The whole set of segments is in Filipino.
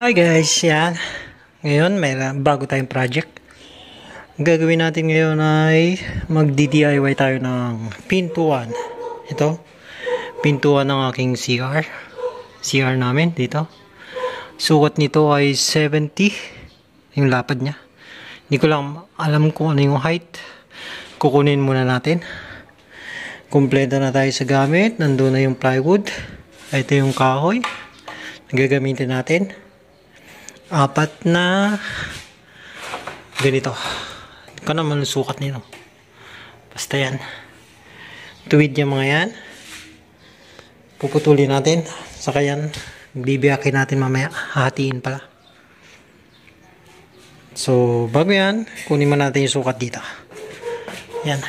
Hi guys, yan. Ngayon, may bago tayong project. Ang gagawin natin ngayon ay mag-DIY tayo ng pintuan. Ito, pintuan ng aking CR. CR namin dito. Sukat nito ay 70 yung lapad niya. Hindi ko lang alam kung ano yung height. Kukunin muna natin. Kompleto na tayo sa gamit. Nandun na yung plywood. Ito yung kahoy na gagamitin natin. 4 na ganito. Hindi ko naman sukat nito. Basta yan. Tuwid yung mga yan. Puputulin natin. Saka yan, bibiyakin natin mamaya. Hahatiin pala. So, bago yan, kunin mo natin yung sukat dito. Yan.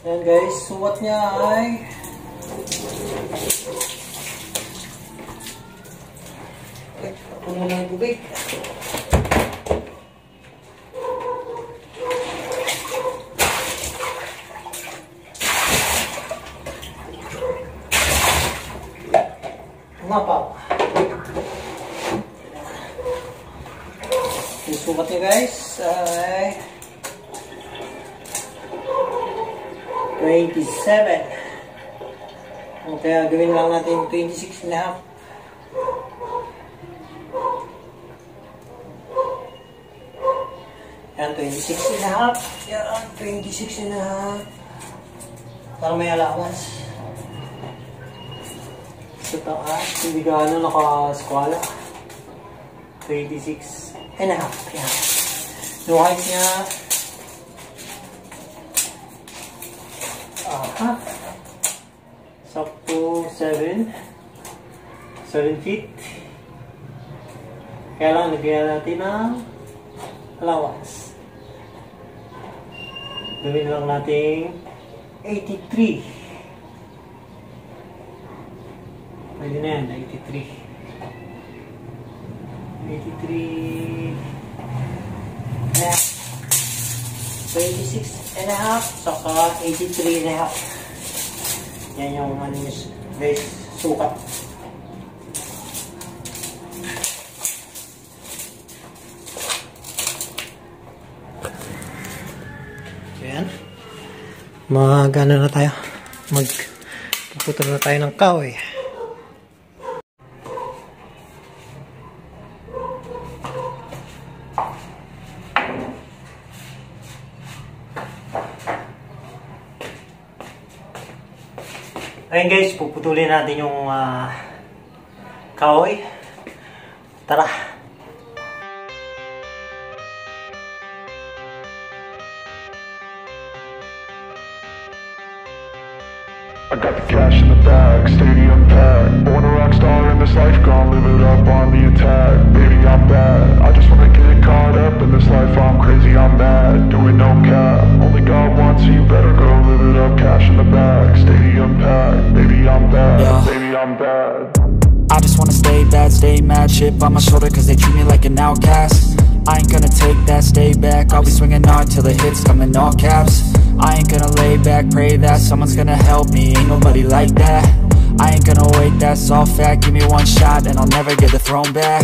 Yan guys, sukat niya ay puno ng tubig. Mapaw. Yung sukat niya guys ay 27. Kaya gawin lang natin 26 and a half. Yan, 26 and a half. Yan, 26 and a half. Para may allowance. Sa taas, hindi gaano nakaskwala. 26 and a half. Yan. Yung height niya, sakto 7 feet. Kaya lang nagyan natin ng allowance. Gawin lang natin 83. Pwede na yan, 83. 83 na 26 and a half, saka 83 and a half. Yan yung ano guys, sukat. Yan. Mag-ano na tayo. Magpuputol na tayo ng kahoy. Ayun guys, puputulin natin yung kahoy. Tara! I got the cash in the bag, stadium packed. Born a rock star in this life, gonna live it up on the attack. Baby, I'm bad, I just wanna get caught up in this life. I'm crazy, I'm mad, doing no cap. Only got one, so you better go live it up. Cash in the bag, stadium packed. Baby, I'm bad, baby, I'm bad. I just wanna stay bad, stay mad. Chip on my shoulder cause they treat me like an outcast. I ain't gonna take that, stay back. I'll be swinging hard till the hits come in all caps. I ain't gonna lay back, pray that someone's gonna help me. Ain't nobody like that. I ain't gonna wait, that's all fact. Give me one shot and I'll never get the throne back.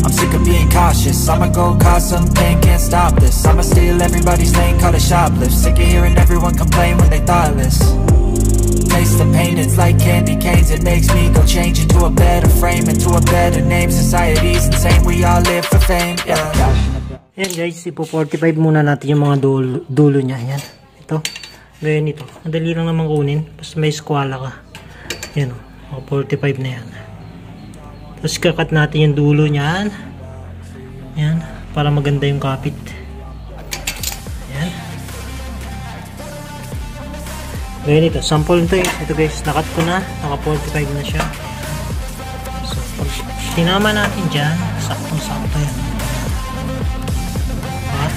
I'm sick of being cautious, I'ma go cause some pain, can't stop this. I'ma steal everybody's lane, call it shoplift. Sick of hearing everyone complain when they thoughtless. Taste the pain, it's like candy canes. It makes me go change into a better frame, into a better name. Society's insane, we all live for fame, yeah. Yan guys, ipo 45 muna natin yung mga dulo niya. Yan, ito. Ngayon ito, madali lang naman kunin. Basta may skwala ka. Yan o, 45 na yan. Tapos kakat natin yung dulo niyan. Yan, para maganda yung kapit. Yan. Ngayon ito, sample nito eh. Ito guys, nakat ko na. Naka 45 na siya. So, pag tinama natin dyan, saktong-sakto yan. Ha?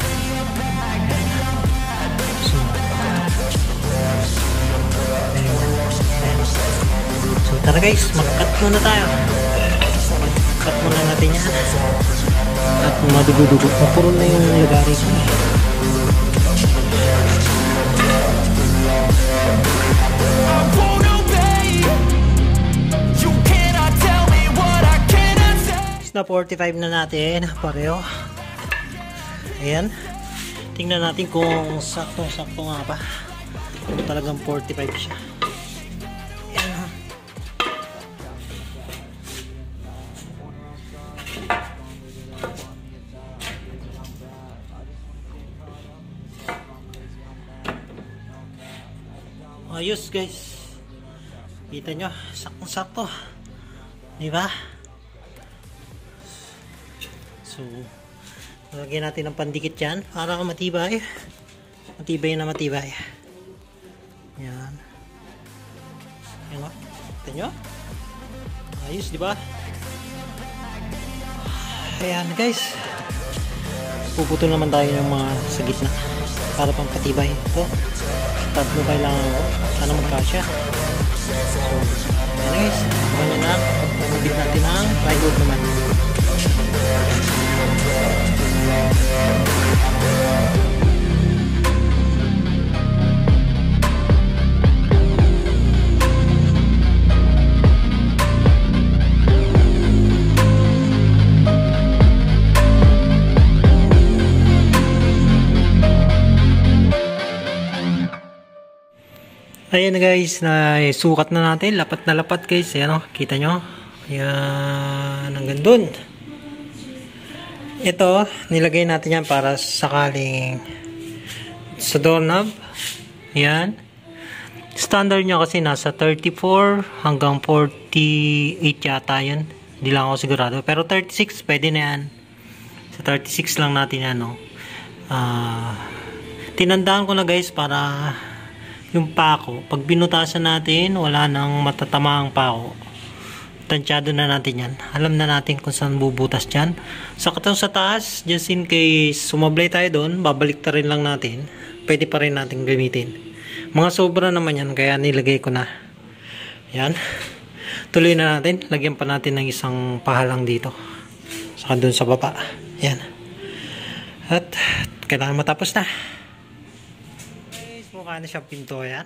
So, tara guys, mag-cut muna tayo. Cut muna natin yan. At madugo-dugo. Mapuro na yung lagari ko. 45 na natin pareho. Ayan. Tingnan natin kung sakto-sakto nga ba. Kung talagang 45 siya. Ayan ha. Ayos guys. Kita nyo, sakto-sakto. Diba? So, lagyan natin ng pandikit yan para matibay. Matibay na matibay. Yan. Yan o. Kita nyo? Ayos, diba? Ayan guys. Puputol naman tayo ng mga sa gitna para pang patibay. Ito. Tatlo kailangan ko. Sana magkasya. So, ayan guys. Abangan nyo na. Pagpapabit natin ang plywood naman. Ayan na guys, na sukat na natin, lapat na lapat guys, ayan o, kita nyo, ayan, hanggang dun. Ito, nilagay natin yan para sakaling sa doorknob, ayan, standard nya kasi nasa 34 hanggang 48 yata yan, hindi lang ako sigurado, pero 36 pwede na yan, sa 36 lang natin yan o. Tinandaan ko na guys para yung pako, pag binutasan natin, wala nang matatama ang pako. Tansyado na natin yan. Alam na natin kung saan bubutas dyan. Sa katong sa taas, just in case sumablay tayo doon, babalik ta rin lang natin. Pwede pa rin natin gamitin. Mga sobra naman yan, kaya nilagay ko na. Yan. Tuloy na natin. Lagyan pa natin ng isang pahalang dito. Saka doon sa baba. Yan. At kailangan matapos na. Mukha na siyang pinto yan.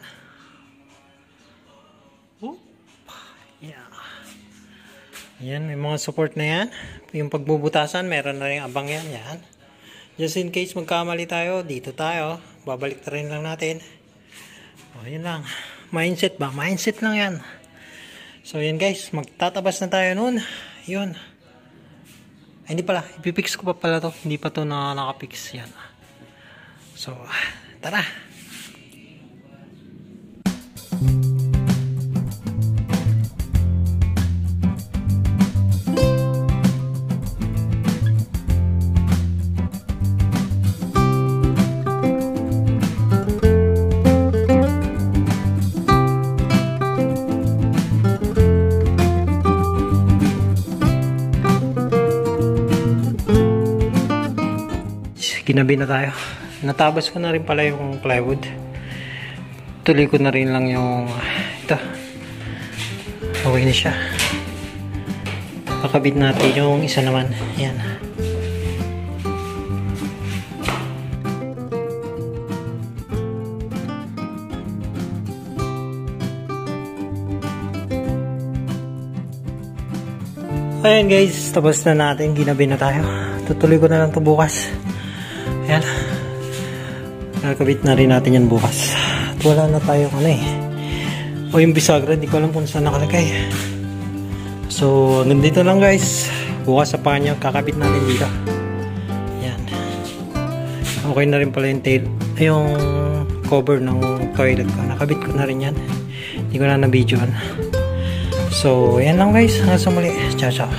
Yeah. Yan, may mga support na yan. Yung pagbubutasan, meron na rin abang yan. Yan. Just in case magkamali tayo, dito tayo. Babalik na rin lang natin. O, yun lang. Mindset ba? Mindset lang yan. So, yun guys. Magtatabas na tayo nun. Yun. Ay, hindi pala. Ipipix ko pa pala to. Hindi pa to na nakapix. Yan. So, tara. Ginabi na tayo. Natabas ko na rin pala yung plywood. Tuloy ko na rin lang yung ito. Okay na siya. Kakabit natin yung isa naman. Yan. Ayan guys, tapos na natin. Ginabi na tayo. Tutuloy ko na lang ito bukas. Ayan. Kakabit na rin natin yan bukas. At wala na tayong ano eh. O yung bisagra, hindi ko alam kung saan nakalagay. So, hanggang dito lang guys. Bukas sa panyo, kakabit natin dito. Ayan. Okay na rin pala yung tail. Yung cover ng toilet ko. Nakabit ko na rin yan. Hindi ko na na-videoan. So, ayan lang guys. Hanggang sa muli. Ciao, ciao.